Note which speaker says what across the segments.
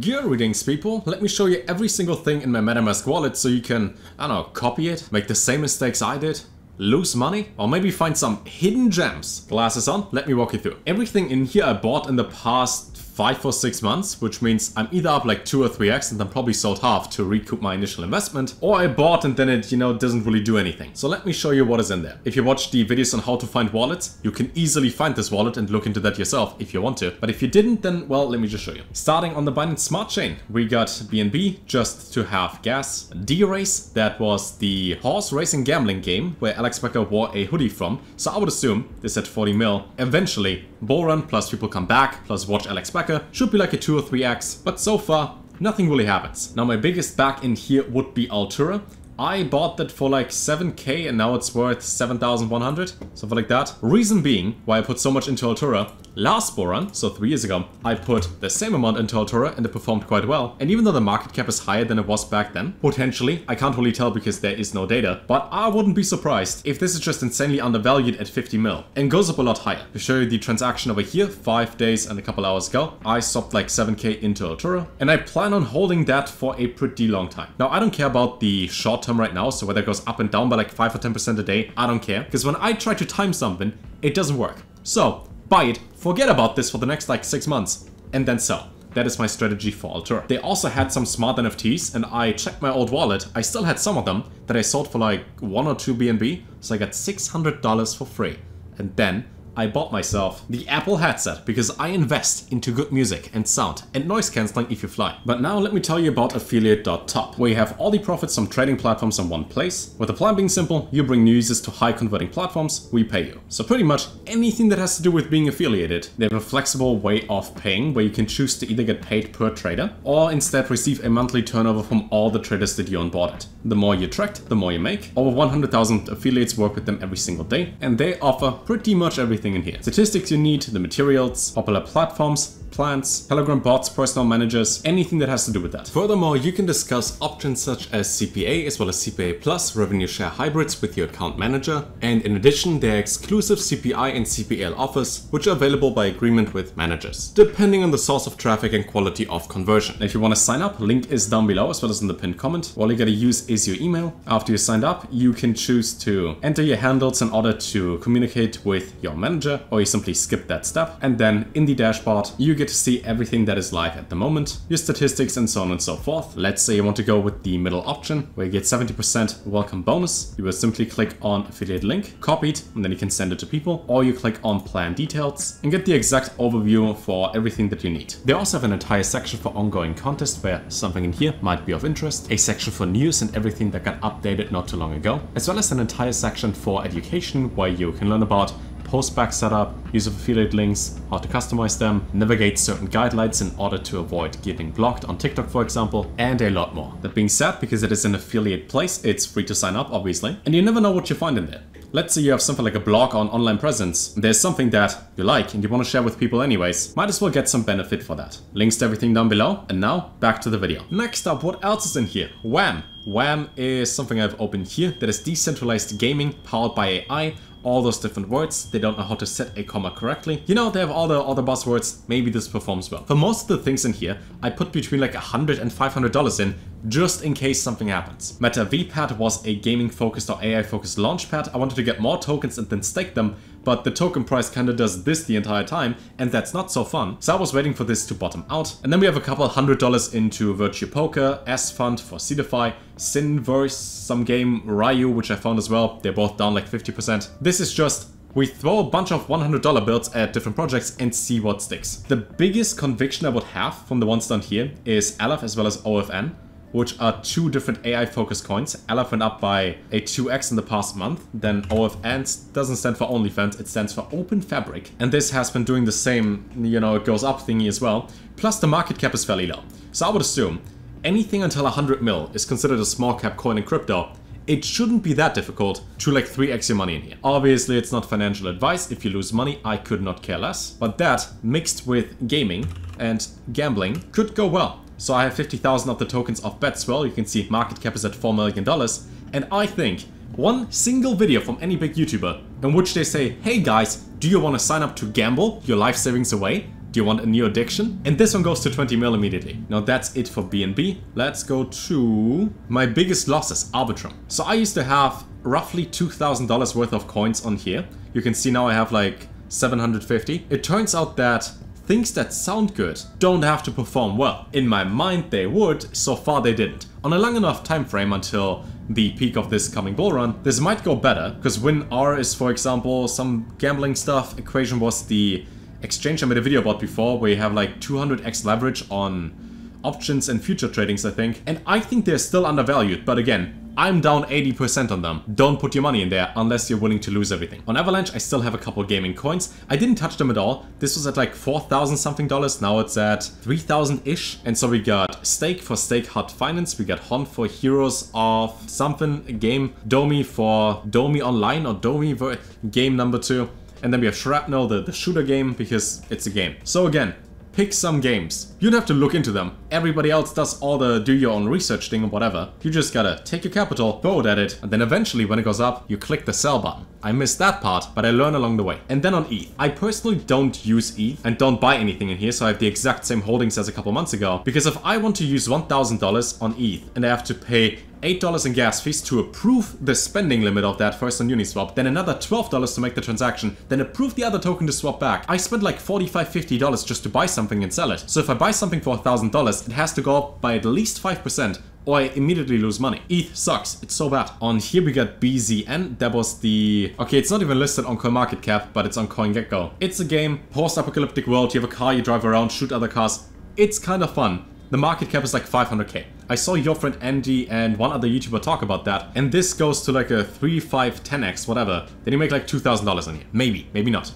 Speaker 1: Greetings people, let me show you every single thing in my MetaMask wallet so you can, I don't know, copy it, make the same mistakes I did, lose money, or maybe find some hidden gems. Glasses on, let me walk you through. Everything in here I bought in the past 5 or 6 months, which means I'm either up like 2 or 3x and then probably sold half to recoup my initial investment, or I bought and then it, doesn't really do anything. So let me show you what is in there. If you watched the videos on how to find wallets, you can easily find this wallet and look into that yourself if you want to. But if you didn't, then, well, let me just show you. Starting on the Binance Smart Chain, we got BNB, just to have gas. D-Race, that was the horse racing gambling game where Alex Becker wore a hoodie from. So I would assume this at 40 mil. Eventually, bull run plus people come back plus watch Alex Becker should be like a 2 or 3x, but so far nothing really happens. Now my biggest back in here would be Altura. I bought that for like 7k and now it's worth 7,100, something like that. Reason being why I put so much into Altura, last bull run, so 3 years ago, I put the same amount into Altura and it performed quite well. And even though the market cap is higher than it was back then, potentially, I can't really tell because there is no data, but I wouldn't be surprised if this is just insanely undervalued at 50 mil and goes up a lot higher. To show you the transaction over here, 5 days and a couple hours ago, I swapped like 7k into Altura and I plan on holding that for a pretty long time. Now I don't care about the short term right now, so whether it goes up and down by like 5 or 10% a day, I don't care, because when I try to time something, it doesn't work. So buy it, forget about this for the next like 6 months, and then sell. That is my strategy for Altura. They also had some smart NFTs, and I checked my old wallet. I still had some of them that I sold for like 1 or 2 BNB, so I got $600 for free. And then I bought myself the Apple headset because I invest into good music and sound and noise cancelling if you fly. But now let me tell you about affiliate.top, where you have all the profits from trading platforms in one place. With the plan being simple, you bring new users to high converting platforms, we pay you. So pretty much anything that has to do with being affiliated, they have a flexible way of paying where you can choose to either get paid per trader or instead receive a monthly turnover from all the traders that you onboarded. The more you attract, the more you make. Over 100,000 affiliates work with them every single day, and they offer pretty much everything in here. Statistics you need, the materials, popular platforms, plans, Telegram bots, personal managers, anything that has to do with that. Furthermore, you can discuss options such as CPA as well as CPA Plus revenue share hybrids with your account manager. And in addition, there are exclusive CPI and CPL offers, which are available by agreement with managers, depending on the source of traffic and quality of conversion. If you want to sign up, link is down below as well as in the pinned comment. All you gotta use is your email. After you signed up, you can choose to enter your handles in order to communicate with your manager, or you simply skip that step. And then in the dashboard, you get to see everything that is live at the moment, your statistics and so on and so forth. Let's say you want to go with the middle option where you get 70% welcome bonus. You will simply click on affiliate link, copy it, and then you can send it to people, or you click on plan details and get the exact overview for everything that you need. They also have an entire section for ongoing contests where something in here might be of interest, a section for news and everything that got updated not too long ago, as well as an entire section for education where you can learn about post-back setup, use of affiliate links, how to customize them, navigate certain guidelines in order to avoid getting blocked on TikTok, for example, and a lot more. That being said, because it is an affiliate place, it's free to sign up, obviously, and you never know what you find in there. Let's say you have something like a blog on online presence. There's something that you like and you want to share with people anyways. Might as well get some benefit for that. Links to everything down below. And now back to the video. Next up, what else is in here? Wham! Wham is something I've opened here that is decentralized gaming powered by AI. All those different words, they don't know how to set a comma correctly. They have all the buzzwords, maybe this performs well. For most of the things in here, I put between like $100 and $500 in, just in case something happens. Meta VPAD was a gaming focused or AI focused launchpad. I wanted to get more tokens and then stake them, but the token price kinda does this the entire time, and that's not so fun. So I was waiting for this to bottom out. And then we have a couple $100 into Virtue Poker, S-Fund for Seedify, Sinverse, some game, Ryu, which I found as well. They're both down like 50%. This is just, we throw a bunch of $100 bills at different projects and see what sticks. The biggest conviction I would have from the ones down here is Aleph as well as OFN, which are 2 different AI-focused coins. Aleph went up by a 2x in the past month. Then OFN doesn't stand for OnlyFans, it stands for Open Fabric. And this has been doing the same, it goes up thingy as well. Plus the market cap is fairly low. So I would assume anything until 100 mil is considered a small cap coin in crypto. It shouldn't be that difficult to like 3x your money in here. Obviously, it's not financial advice. If you lose money, I could not care less. But that, mixed with gaming and gambling, could go well. So I have 50,000 of the tokens of BetSwell. You can see market cap is at $4 million. And I think one single video from any big YouTuber in which they say, hey guys, do you want to sign up to gamble your life savings away? Do you want a new addiction? And this one goes to 20 mil immediately. Now that's it for BNB. Let's go to my biggest losses, Arbitrum. So I used to have roughly $2,000 worth of coins on here. You can see now I have like 750. It turns out that things that sound good don't have to perform well. In my mind they would, so far they didn't. On a long enough time frame until the peak of this coming bull run, this might go better, because win R is, for example, some gambling stuff. Equation was the exchange I made a video about before, where you have like 200x leverage on options and future tradings, I think. And I think they're still undervalued, but again, I'm down 80% on them. Don't put your money in there unless you're willing to lose everything. On Avalanche, I still have a couple gaming coins. I didn't touch them at all. This was at like 4,000 something dollars. Now it's at 3,000-ish. And so we got Stake for Stake Hot Finance. We got Hon for Heroes of something, a game. Domi for Domi Online or Domi game number 2. And then we have Shrapnel, the shooter game, because it's a game. So again, pick some games. You don't have to look into them. Everybody else does all the do your own research thing or whatever. You just gotta take your capital, throw it at it, and then eventually when it goes up, you click the sell button. I missed that part, but I learn along the way. And then on ETH. I personally don't use ETH and don't buy anything in here, so I have the exact same holdings as a couple months ago. Because if I want to use $1,000 on ETH and I have to pay $8 in gas fees to approve the spending limit of that first on Uniswap, then another $12 to make the transaction, then approve the other token to swap back. I spent like $45, $50 just to buy something and sell it. So if I buy something for $1,000, it has to go up by at least 5%. Or I immediately lose money. ETH sucks. It's so bad. On here we got BZN. That was the... Okay, it's not even listed on CoinMarketCap, but it's on CoinGecko. It's a game, post-apocalyptic world. You have a car, you drive around, shoot other cars. It's kind of fun. The market cap is like 500k. I saw your friend Andy and one other YouTuber talk about that. And this goes to like a 3, 5, 10x, whatever. Then you make like $2,000 on here. Maybe, maybe not.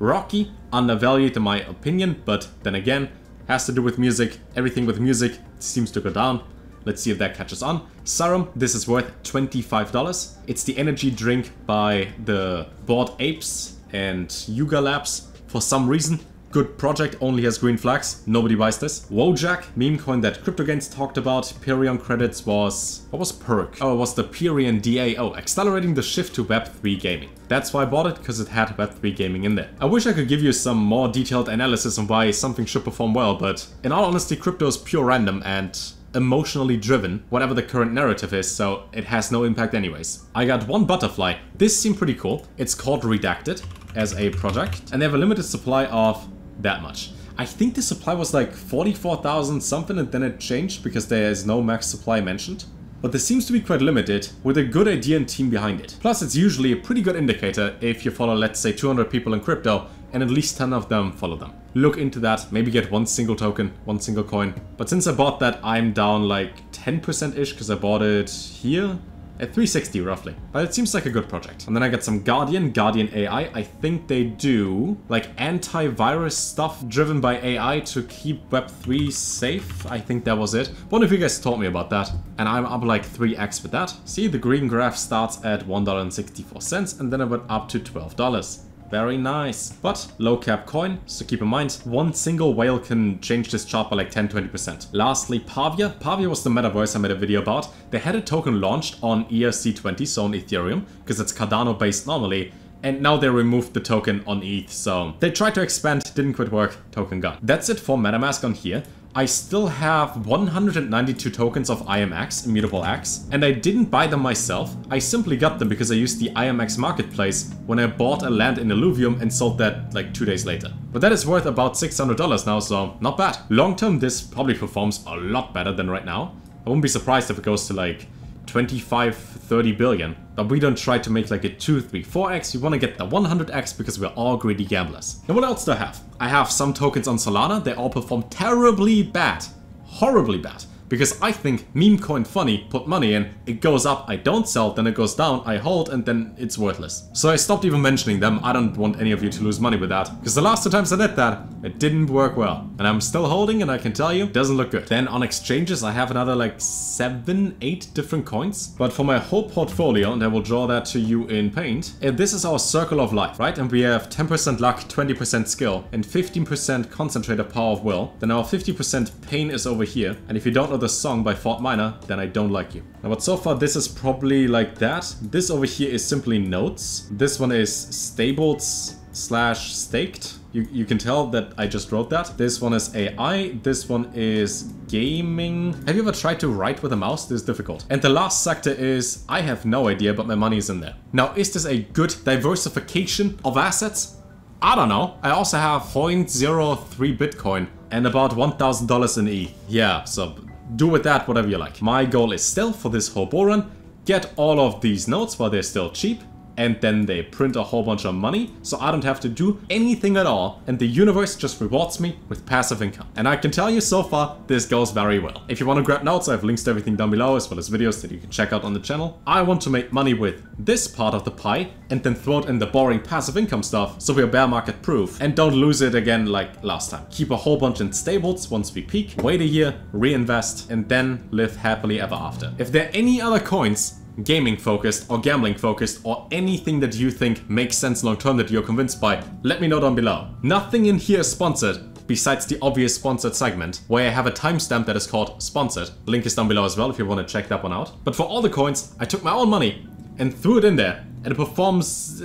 Speaker 1: Rocky, undervalued in my opinion, but then again, has to do with music. Everything with music seems to go down. Let's see if that catches on. Serum, this is worth $25. It's the energy drink by the Bored Apes and Yuga Labs. For some reason, good project, only has green flags. Nobody buys this. Wojak, meme coin that CryptoGains talked about. Perion credits was... What was Perk? Oh, it was the Perion DAO, accelerating the shift to Web3 gaming. That's why I bought it, because it had Web3 gaming in there. I wish I could give you some more detailed analysis on why something should perform well, but in all honesty, crypto is pure random and emotionally driven, whatever the current narrative is, so it has no impact anyways. I got one butterfly. This seemed pretty cool. It's called Redacted as a project, and they have a limited supply of that much. I think the supply was like 44,000 something, and then it changed because there is no max supply mentioned. But this seems to be quite limited, with a good idea and team behind it. Plus, it's usually a pretty good indicator if you follow, let's say, 200 people in crypto, and at least 10 of them follow them. Look into that, maybe get one single token, one single coin. But since I bought that, I'm down like 10%-ish, because I bought it here at 360 roughly. But it seems like a good project. And then I got some Guardian AI. I think they do like antivirus stuff driven by AI to keep Web3 safe. I think that was it. One of you guys told me about that, and I'm up like 3x with that. See, the green graph starts at $1.64 and then it went up to $12. Very nice. But low cap coin, so keep in mind, one single whale can change this chart by like 10-20%. Lastly, Pavia. Pavia was the metaverse I made a video about. They had a token launched on ERC20, so on Ethereum, because it's Cardano based normally. And now they removed the token on ETH, so they tried to expand, didn't quite work, token gone. That's it for MetaMask on here. I still have 192 tokens of IMX, Immutable X, and I didn't buy them myself. I simply got them because I used the IMX marketplace when I bought a land in Illuvium and sold that like 2 days later. But that is worth about $600 now, so not bad. Long term, this probably performs a lot better than right now. I wouldn't be surprised if it goes to like 25-30 billion. But we don't try to make like a 2, 3, 4x. We want to get the 100x because we're all greedy gamblers. And what else do I have? I have some tokens on Solana. They all perform terribly bad. Horribly bad. Because I think meme coin funny, put money in, it goes up, I don't sell, then it goes down, I hold, and then it's worthless. So I stopped even mentioning them. I don't want any of you to lose money with that. Because the last 2 times I did that, it didn't work well. And I'm still holding, and I can tell you, it doesn't look good. Then on exchanges, I have another like 7, 8 different coins. But for my whole portfolio, and I will draw that to you in Paint, this is our circle of life, right? And we have 10% luck, 20% skill, and 15% concentrated power of will. Then our 50% pain is over here. And if you don't know the song by Fort Minor, then I don't like you. Now, but so far this is probably like that. This over here is simply notes. This one is stabled / staked. You can tell that I just wrote that. This one is AI. This one is gaming. Have you ever tried to write with a mouse? This is difficult. And the last sector is, I have no idea, but my money is in there. Now, is this a good diversification of assets? I don't know. I also have 0.03 Bitcoin and about $1,000 in E. Yeah, so do with that whatever you like. My goal is still for this whole bull run, get all of these notes while they're still cheap, and then they print a whole bunch of money, so I don't have to do anything at all, and the universe just rewards me with passive income. And I can tell you so far, this goes very well. If you want to grab notes, I have links to everything down below, as well as videos that you can check out on the channel. I want to make money with this part of the pie, and then throw it in the boring passive income stuff, so we're bear market proof, and don't lose it again like last time. Keep a whole bunch in stables once we peak, wait a year, reinvest, and then live happily ever after. If there are any other coins gaming focused or gambling focused or anything that you think makes sense long term that you're convinced by, let me know down below. Nothing in here is sponsored besides the obvious sponsored segment where I have a timestamp that is called sponsored. Link is down below as well if you want to check that one out. But for all the coins, I took my own money and threw it in there, and it performs,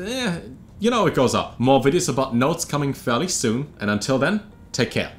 Speaker 1: you know, it goes up. More videos about notes coming fairly soon, and until then, take care.